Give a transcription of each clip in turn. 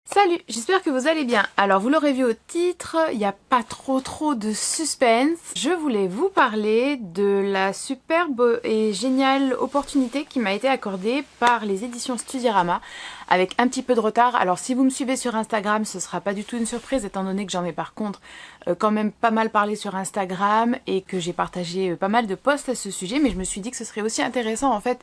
Salut, j'espère que vous allez bien. Alors vous l'aurez vu au titre, il n'y a pas trop de suspense. Je voulais vous parler de la superbe et géniale opportunité qui m'a été accordée par les éditions Studyrama avec un petit peu de retard. Alors si vous me suivez sur Instagram, ce sera pas du tout une surprise étant donné que j'en ai par contre quand même pas mal parlé sur Instagram et que j'ai partagé pas mal de posts à ce sujet, mais je me suis dit que ce serait aussi intéressant en fait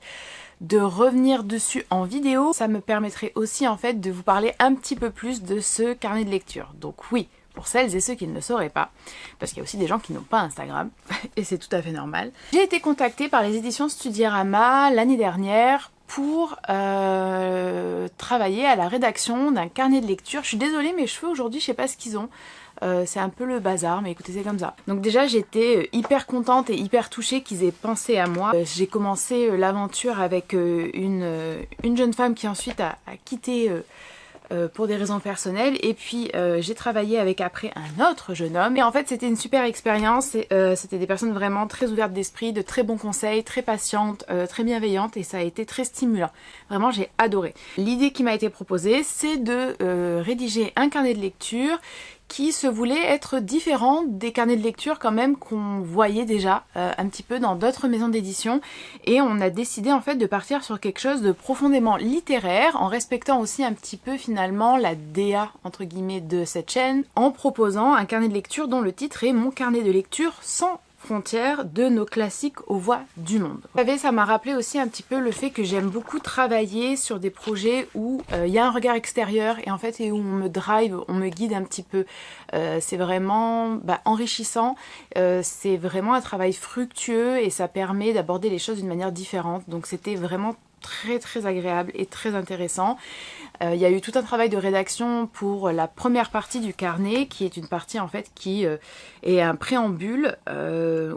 de revenir dessus en vidéo. Ça me permettrait aussi en fait de vous parler un petit peu plus de ce carnet de lecture. Donc oui, pour celles et ceux qui ne le sauraient pas, parce qu'il y a aussi des gens qui n'ont pas Instagram, et c'est tout à fait normal. J'ai été contactée par les éditions Studyrama l'année dernière pour travailler à la rédaction d'un carnet de lecture. Je suis désolée, mes cheveux aujourd'hui, je sais pas ce qu'ils ont. C'est un peu le bazar, mais écoutez, c'est comme ça. Donc déjà, j'étais hyper contente et hyper touchée qu'ils aient pensé à moi. J'ai commencé l'aventure avec une jeune femme qui ensuite a quitté pour des raisons personnelles, et puis j'ai travaillé avec après un autre jeune homme, et en fait c'était une super expérience. C'était des personnes vraiment très ouvertes d'esprit, de très bons conseils, très patientes, très bienveillantes, et ça a été très stimulant. Vraiment, j'ai adoré. L'idée qui m'a été proposée, c'est de rédiger un carnet de lecture qui se voulait être différent des carnets de lecture quand même qu'on voyait déjà un petit peu dans d'autres maisons d'édition, et on a décidé en fait de partir sur quelque chose de profondément littéraire en respectant aussi un petit peu finalement la DA entre guillemets de cette chaîne, en proposant un carnet de lecture dont le titre est Mon carnet de lecture sans frontières de nos classiques aux voix du monde. Vous savez, ça m'a rappelé aussi un petit peu le fait que j'aime beaucoup travailler sur des projets où il y a un regard extérieur et en fait et où on me drive, on me guide un petit peu. C'est vraiment enrichissant, c'est vraiment un travail fructueux et ça permet d'aborder les choses d'une manière différente. Donc c'était vraiment très agréable et très intéressant. Il y a eu tout un travail de rédaction pour la première partie du carnet, qui est une partie en fait qui est un préambule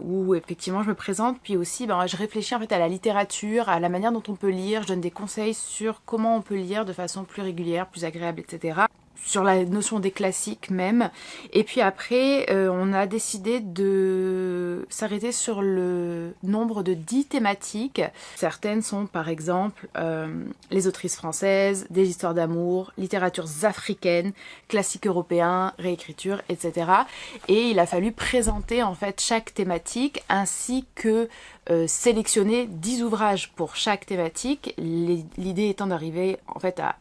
où effectivement je me présente, puis aussi je réfléchis en fait à la littérature, à la manière dont on peut lire, je donne des conseils sur comment on peut lire de façon plus régulière, plus agréable, etc. Sur la notion des classiques même. Et puis après, on a décidé de s'arrêter sur le nombre de 10 thématiques. Certaines sont par exemple les autrices françaises, des histoires d'amour, littératures africaines, classiques européens, réécriture, etc. Et il a fallu présenter en fait chaque thématique ainsi que sélectionner 10 ouvrages pour chaque thématique. L'idée étant d'arriver en fait à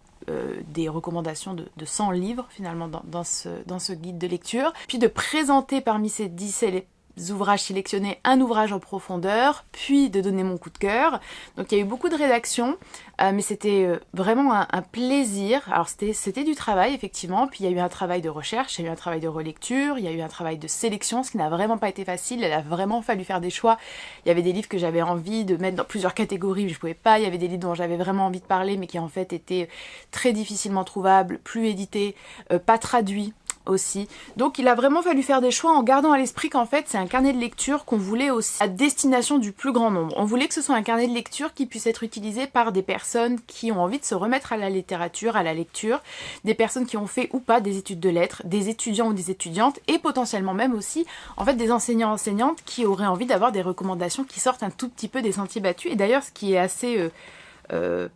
des recommandations de 100 livres finalement dans ce guide de lecture, puis de présenter parmi ces 10 ouvrages sélectionnés un ouvrage en profondeur, puis de donner mon coup de cœur. Donc il y a eu beaucoup de rédaction, mais c'était vraiment un plaisir. Alors c'était du travail effectivement, puis il y a eu un travail de recherche, il y a eu un travail de relecture, il y a eu un travail de sélection, ce qui n'a vraiment pas été facile. Il a vraiment fallu faire des choix. Il y avait des livres que j'avais envie de mettre dans plusieurs catégories, mais je pouvais pas. Il y avait des livres dont j'avais vraiment envie de parler, mais qui en fait étaient très difficilement trouvables, plus édités, pas traduits aussi. Donc il a vraiment fallu faire des choix en gardant à l'esprit qu'en fait c'est un carnet de lecture qu'on voulait aussi à destination du plus grand nombre. On voulait que ce soit un carnet de lecture qui puisse être utilisé par des personnes qui ont envie de se remettre à la littérature, à la lecture, des personnes qui ont fait ou pas des études de lettres, des étudiants ou des étudiantes, et potentiellement même aussi en fait des enseignants-enseignantes qui auraient envie d'avoir des recommandations qui sortent un tout petit peu des sentiers battus. Et d'ailleurs ce qui est assez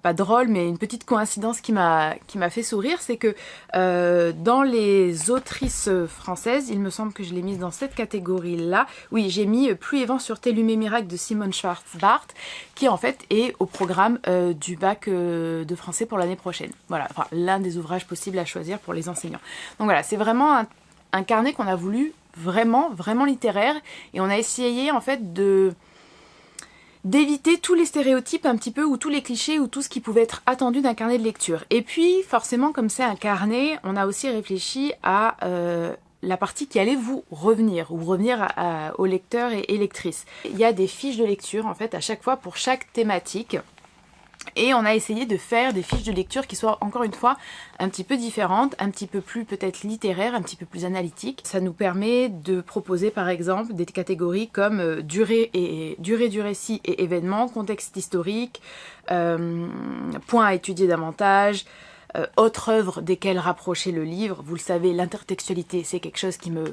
pas drôle, mais une petite coïncidence qui m'a fait sourire, c'est que dans les autrices françaises, il me semble que je l'ai mise dans cette catégorie-là. Oui, j'ai mis Pluie et vent sur tes lumets miracles de Simone Schwarz-Barth, qui en fait est au programme du bac de français pour l'année prochaine. Voilà, enfin l'un des ouvrages possibles à choisir pour les enseignants. Donc voilà, c'est vraiment un carnet qu'on a voulu vraiment littéraire, et on a essayé en fait d'éviter tous les stéréotypes un petit peu, ou tous les clichés, ou tout ce qui pouvait être attendu d'un carnet de lecture. Et puis forcément, comme c'est un carnet, on a aussi réfléchi à la partie qui allait vous revenir, ou revenir aux lecteurs et lectrices. Il y a des fiches de lecture en fait à chaque fois pour chaque thématique. Et on a essayé de faire des fiches de lecture qui soient encore une fois un petit peu différentes, un petit peu plus peut-être littéraires, un petit peu plus analytiques. Ça nous permet de proposer par exemple des catégories comme durée du récit et événements, contexte historique, points à étudier davantage, autres œuvres desquelles rapprocher le livre. Vous le savez, l'intertextualité c'est quelque chose qui me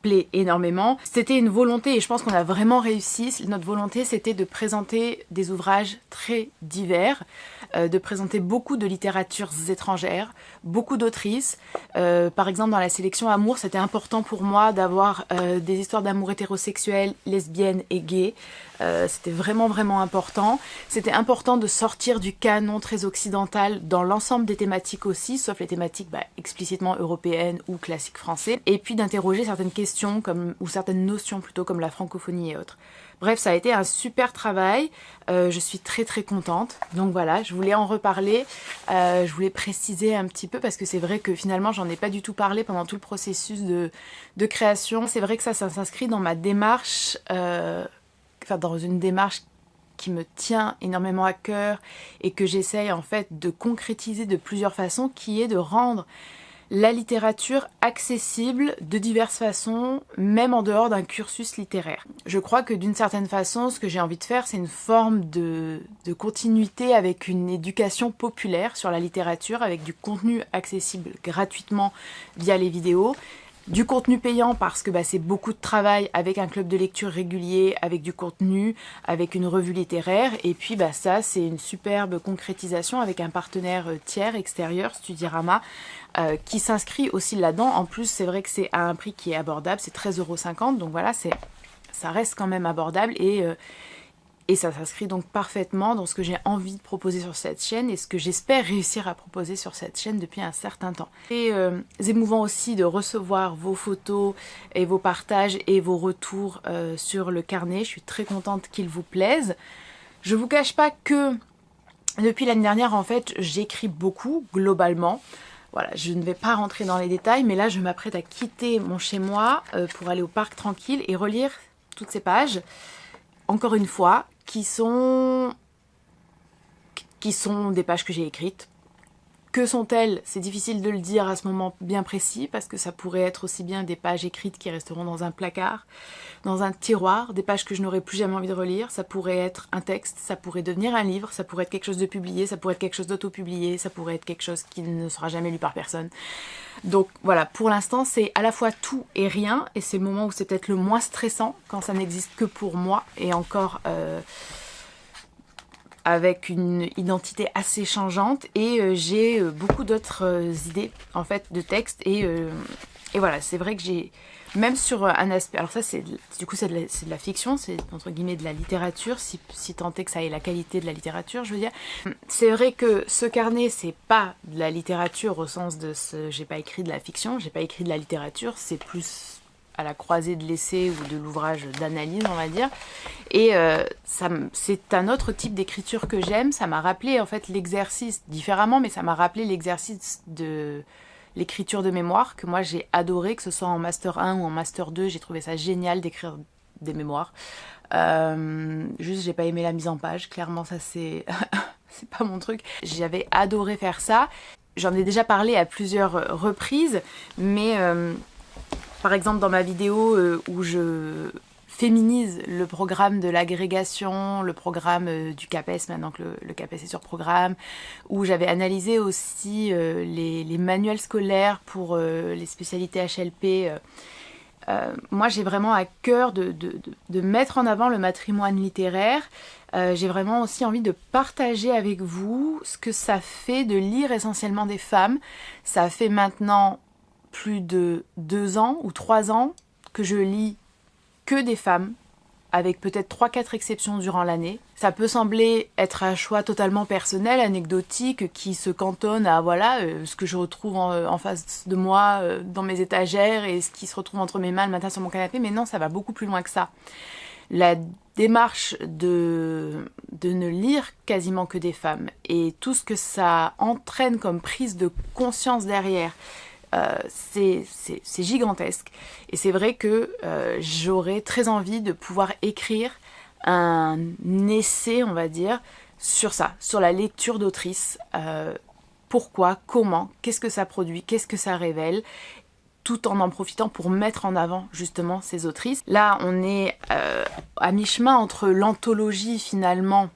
plaît énormément. C'était une volonté et je pense qu'on a vraiment réussi. Notre volonté, c'était de présenter des ouvrages très divers, de présenter beaucoup de littératures étrangères, beaucoup d'autrices. Par exemple, dans la sélection Amour, c'était important pour moi d'avoir des histoires d'amour hétérosexuelles, lesbiennes et gays. C'était vraiment important. C'était important de sortir du canon très occidental dans l'ensemble des thématiques aussi, sauf les thématiques explicitement européennes ou classiques français, et puis d'interroger certaines questions ou certaines notions plutôt comme la francophonie et autres. Bref, ça a été un super travail, je suis très contente, donc voilà, je voulais en reparler, je voulais préciser un petit peu parce que c'est vrai que finalement j'en ai pas du tout parlé pendant tout le processus de création. C'est vrai que ça s'inscrit dans ma démarche, dans une démarche qui me tient énormément à cœur et que j'essaye en fait de concrétiser de plusieurs façons, qui est de rendre la littérature accessible de diverses façons, même en dehors d'un cursus littéraire. Je crois que d'une certaine façon, ce que j'ai envie de faire, c'est une forme de continuité avec une éducation populaire sur la littérature, avec du contenu accessible gratuitement via les vidéos, du contenu payant parce que c'est beaucoup de travail avec un club de lecture régulier, avec du contenu, avec une revue littéraire, et puis ça c'est une superbe concrétisation avec un partenaire tiers extérieur, Studirama, qui s'inscrit aussi là-dedans. En plus c'est vrai que c'est à un prix qui est abordable, c'est 13,50 €, donc voilà, ça reste quand même abordable et ça s'inscrit donc parfaitement dans ce que j'ai envie de proposer sur cette chaîne et ce que j'espère réussir à proposer sur cette chaîne depuis un certain temps. C'est émouvant aussi de recevoir vos photos et vos partages et vos retours sur le carnet. Je suis très contente qu'il vous plaise. Je vous cache pas que depuis l'année dernière, en fait, j'écris beaucoup, globalement. Voilà, je ne vais pas rentrer dans les détails, mais là, je m'apprête à quitter mon chez-moi pour aller au parc tranquille et relire toutes ces pages. Encore une fois, qui sont des pages que j'ai écrites. Que sont-elles? C'est difficile de le dire à ce moment bien précis, parce que ça pourrait être aussi bien des pages écrites qui resteront dans un placard, dans un tiroir, des pages que je n'aurais plus jamais envie de relire, ça pourrait être un texte, ça pourrait devenir un livre, ça pourrait être quelque chose de publié, ça pourrait être quelque chose d'auto-publié, ça pourrait être quelque chose qui ne sera jamais lu par personne. Donc voilà, pour l'instant c'est à la fois tout et rien, et c'est le moment où c'est peut-être le moins stressant, quand ça n'existe que pour moi, et encore avec une identité assez changeante, et j'ai beaucoup d'autres idées en fait de textes, et voilà, c'est vrai que j'ai, même sur un aspect, alors ça c'est du coup c'est de la fiction, c'est entre guillemets de la littérature, si tant est que ça ait la qualité de la littérature, je veux dire. C'est vrai que ce carnet c'est pas de la littérature au sens de j'ai pas écrit de la fiction, j'ai pas écrit de la littérature, c'est plus à la croisée de l'essai ou de l'ouvrage d'analyse, on va dire. Et c'est un autre type d'écriture que j'aime. Ça m'a rappelé en fait l'exercice, différemment, mais ça m'a rappelé l'exercice de l'écriture de mémoire, que moi j'ai adoré, que ce soit en Master 1 ou en Master 2, j'ai trouvé ça génial d'écrire des mémoires. Juste, j'ai pas aimé la mise en page, clairement ça c'est c'est pas mon truc. J'avais adoré faire ça. J'en ai déjà parlé à plusieurs reprises, mais par exemple dans ma vidéo où je féminise le programme de l'agrégation, le programme du CAPES, maintenant que le CAPES est sur programme, où j'avais analysé aussi les manuels scolaires pour les spécialités HLP. Moi j'ai vraiment à cœur de mettre en avant le matrimoine littéraire. J'ai vraiment aussi envie de partager avec vous ce que ça fait de lire essentiellement des femmes. Ça fait maintenant plus de 2 ans ou 3 ans que je lis que des femmes, avec peut-être 3-4 exceptions durant l'année. Ça peut sembler être un choix totalement personnel, anecdotique, qui se cantonne à voilà ce que je retrouve en face de moi dans mes étagères et ce qui se retrouve entre mes mains le matin sur mon canapé, mais non, ça va beaucoup plus loin que ça. La démarche de ne lire quasiment que des femmes et tout ce que ça entraîne comme prise de conscience derrière, c'est gigantesque. Et c'est vrai que j'aurais très envie de pouvoir écrire un essai, on va dire, sur ça, sur la lecture d'autrices. Pourquoi, comment, qu'est-ce que ça produit, qu'est-ce que ça révèle, tout en profitant pour mettre en avant justement ces autrices. Là, on est à mi-chemin entre l'anthologie finalement,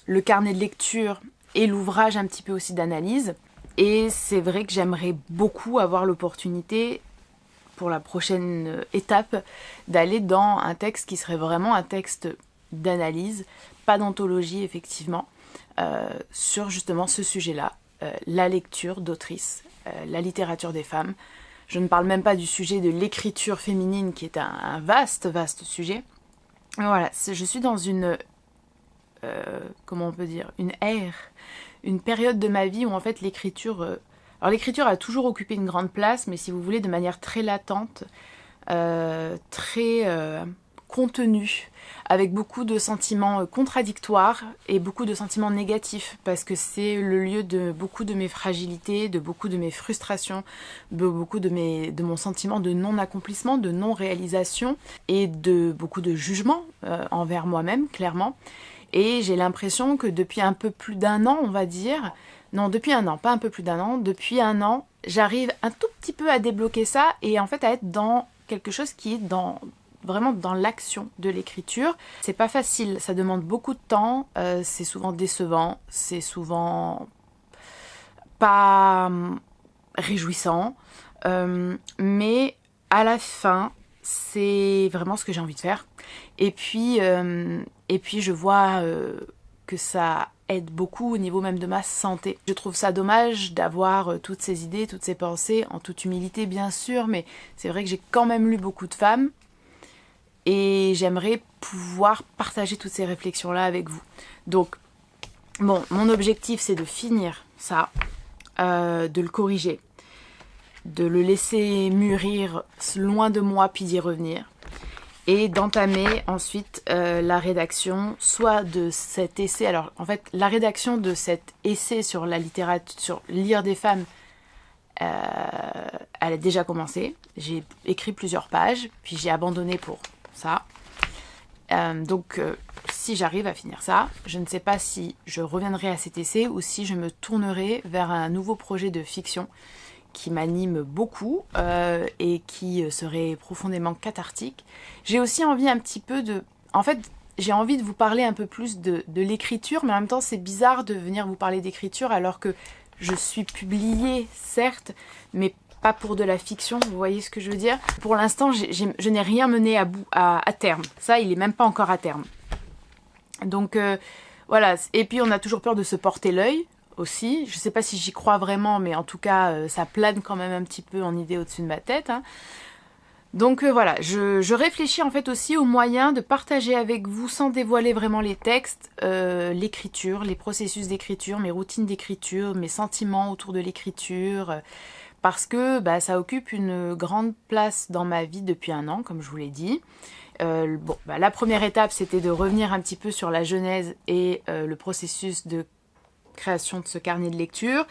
le carnet de lecture et l'ouvrage un petit peu aussi d'analyse. Et c'est vrai que j'aimerais beaucoup avoir l'opportunité pour la prochaine étape, d'aller dans un texte qui serait vraiment un texte d'analyse, pas d'anthologie effectivement, sur justement ce sujet-là, la lecture d'autrices, la littérature des femmes. Je ne parle même pas du sujet de l'écriture féminine qui est un vaste sujet. Mais voilà, je suis dans une, comment on peut dire, une ère, une période de ma vie où en fait l'écriture... alors l'écriture a toujours occupé une grande place, mais si vous voulez de manière très latente, très contenue, avec beaucoup de sentiments contradictoires et beaucoup de sentiments négatifs, parce que c'est le lieu de beaucoup de mes fragilités, de beaucoup de mes frustrations, de beaucoup de mon sentiment de non-accomplissement, de non-réalisation, et de beaucoup de jugement envers moi-même, clairement. Et j'ai l'impression que depuis un peu plus d'un an, on va dire, non, depuis un an, pas un peu plus d'un an, depuis un an, j'arrive un tout petit peu à débloquer ça et en fait à être dans quelque chose qui est vraiment dans l'action de l'écriture. C'est pas facile, ça demande beaucoup de temps, c'est souvent décevant, c'est souvent pas réjouissant, mais à la fin, c'est vraiment ce que j'ai envie de faire. Et puis je vois que ça aide beaucoup au niveau même de ma santé. Je trouve ça dommage d'avoir toutes ces idées, toutes ces pensées, en toute humilité bien sûr, mais c'est vrai que j'ai quand même lu beaucoup de femmes et j'aimerais pouvoir partager toutes ces réflexions-là avec vous. Donc, bon, mon objectif c'est de finir ça, de le corriger, de le laisser mûrir loin de moi puis d'y revenir. Et d'entamer ensuite la rédaction, soit de cet essai. Alors en fait, la rédaction de cet essai sur la littérature, sur lire des femmes, elle a déjà commencé. J'ai écrit plusieurs pages, puis j'ai abandonné pour ça. Donc si j'arrive à finir ça, je ne sais pas si je reviendrai à cet essai ou si je me tournerai vers un nouveau projet de fiction qui m'anime beaucoup et qui serait profondément cathartique. J'ai aussi envie un petit peu de... En fait, j'ai envie de vous parler un peu plus de l'écriture, mais en même temps, c'est bizarre de venir vous parler d'écriture alors que je suis publiée, certes, mais pas pour de la fiction, vous voyez ce que je veux dire? Pour l'instant, je n'ai rien mené à terme. Ça, il est même pas encore à terme. Donc, voilà. Et puis, on a toujours peur de se porter l'œil aussi. Je sais pas si j'y crois vraiment, mais en tout cas, ça plane quand même un petit peu en idée au-dessus de ma tête. Hein. Donc voilà, je réfléchis en fait aussi aux moyens de partager avec vous, sans dévoiler vraiment les textes, l'écriture, les processus d'écriture, mes routines d'écriture, mes sentiments autour de l'écriture, parce que bah, ça occupe une grande place dans ma vie depuis un an, comme je vous l'ai dit. Bon, bah, la première étape, c'était de revenir un petit peu sur la genèse et le processus de création de ce carnet de lecture,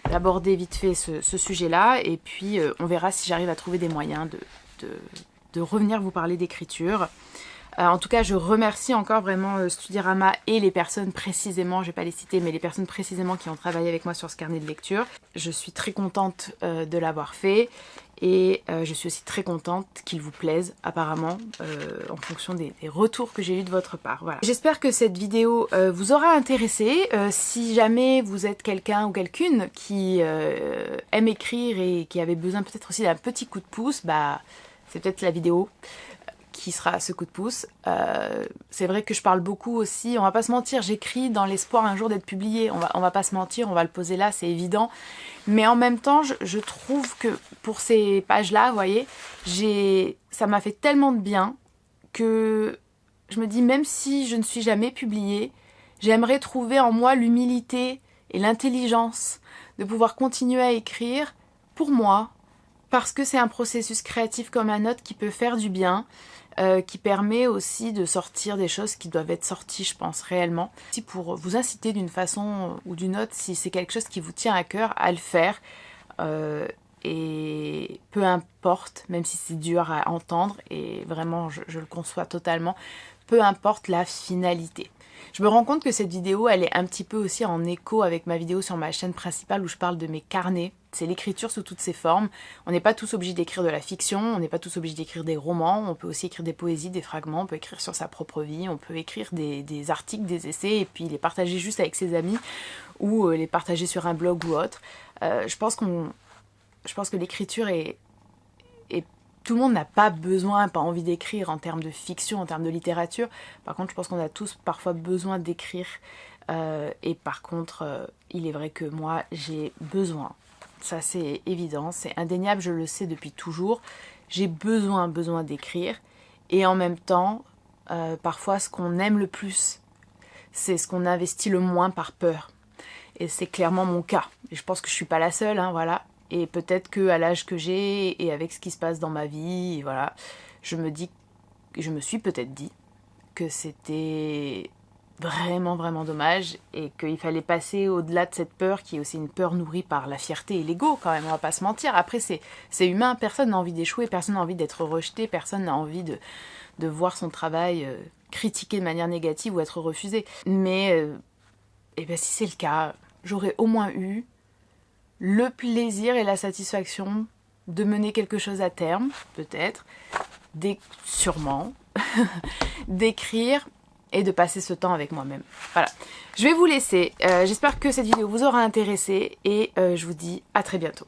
d'aborder vite fait ce sujet-là, et puis on verra si j'arrive à trouver des moyens de revenir vous parler d'écriture. En tout cas, je remercie encore vraiment Studirama et les personnes précisément, je ne vais pas les citer, mais les personnes précisément qui ont travaillé avec moi sur ce carnet de lecture. Je suis très contente de l'avoir fait et je suis aussi très contente qu'il vous plaise apparemment en fonction des retours que j'ai eus de votre part. Voilà. J'espère que cette vidéo vous aura intéressé. Si jamais vous êtes quelqu'un ou quelqu'une qui aime écrire et qui avait besoin peut-être aussi d'un petit coup de pouce, bah c'est peut-être la vidéo qui sera ce coup de pouce. C'est vrai que je parle beaucoup aussi, on va pas se mentir, j'écris dans l'espoir un jour d'être publiée, on va pas se mentir, on va le poser là, c'est évident. Mais en même temps, je trouve que pour ces pages-là, vous voyez, ça m'a fait tellement de bien que je me dis, même si je ne suis jamais publiée, j'aimerais trouver en moi l'humilité et l'intelligence de pouvoir continuer à écrire pour moi, parce que c'est un processus créatif comme un autre qui peut faire du bien, qui permet aussi de sortir des choses qui doivent être sorties, je pense, réellement. Aussi pour vous inciter d'une façon ou d'une autre, si c'est quelque chose qui vous tient à cœur, à le faire. Et peu importe, même si c'est dur à entendre, et vraiment je le conçois totalement, peu importe la finalité. Je me rends compte que cette vidéo, elle est un petit peu aussi en écho avec ma vidéo sur ma chaîne principale où je parle de mes carnets. C'est l'écriture sous toutes ses formes. On n'est pas tous obligés d'écrire de la fiction, on n'est pas tous obligés d'écrire des romans, on peut aussi écrire des poésies, des fragments, on peut écrire sur sa propre vie, on peut écrire des articles, des essais et puis les partager juste avec ses amis ou les partager sur un blog ou autre. Je pense que l'écriture est et tout le monde n'a pas besoin, pas envie d'écrire en termes de fiction, en termes de littérature. Par contre, je pense qu'on a tous parfois besoin d'écrire. Et par contre, il est vrai que moi, j'ai besoin. Ça, c'est évident, c'est indéniable, je le sais depuis toujours. J'ai besoin d'écrire. Et en même temps, parfois, ce qu'on aime le plus, c'est ce qu'on investit le moins par peur. Et c'est clairement mon cas. Et je pense que je suis pas la seule, hein, voilà. Et peut-être qu'à l'âge que j'ai et avec ce qui se passe dans ma vie, voilà, je me suis peut-être dit que c'était vraiment dommage et qu'il fallait passer au-delà de cette peur qui est aussi une peur nourrie par la fierté et l'ego quand même, on va pas se mentir. Après c'est humain, personne n'a envie d'échouer, personne n'a envie d'être rejeté, personne n'a envie de voir son travail critiqué de manière négative ou être refusé. Mais eh ben, si c'est le cas, j'aurais au moins eu le plaisir et la satisfaction de mener quelque chose à terme, peut-être, sûrement, d'écrire et de passer ce temps avec moi-même. Voilà, je vais vous laisser. J'espère que cette vidéo vous aura intéressé et je vous dis à très bientôt.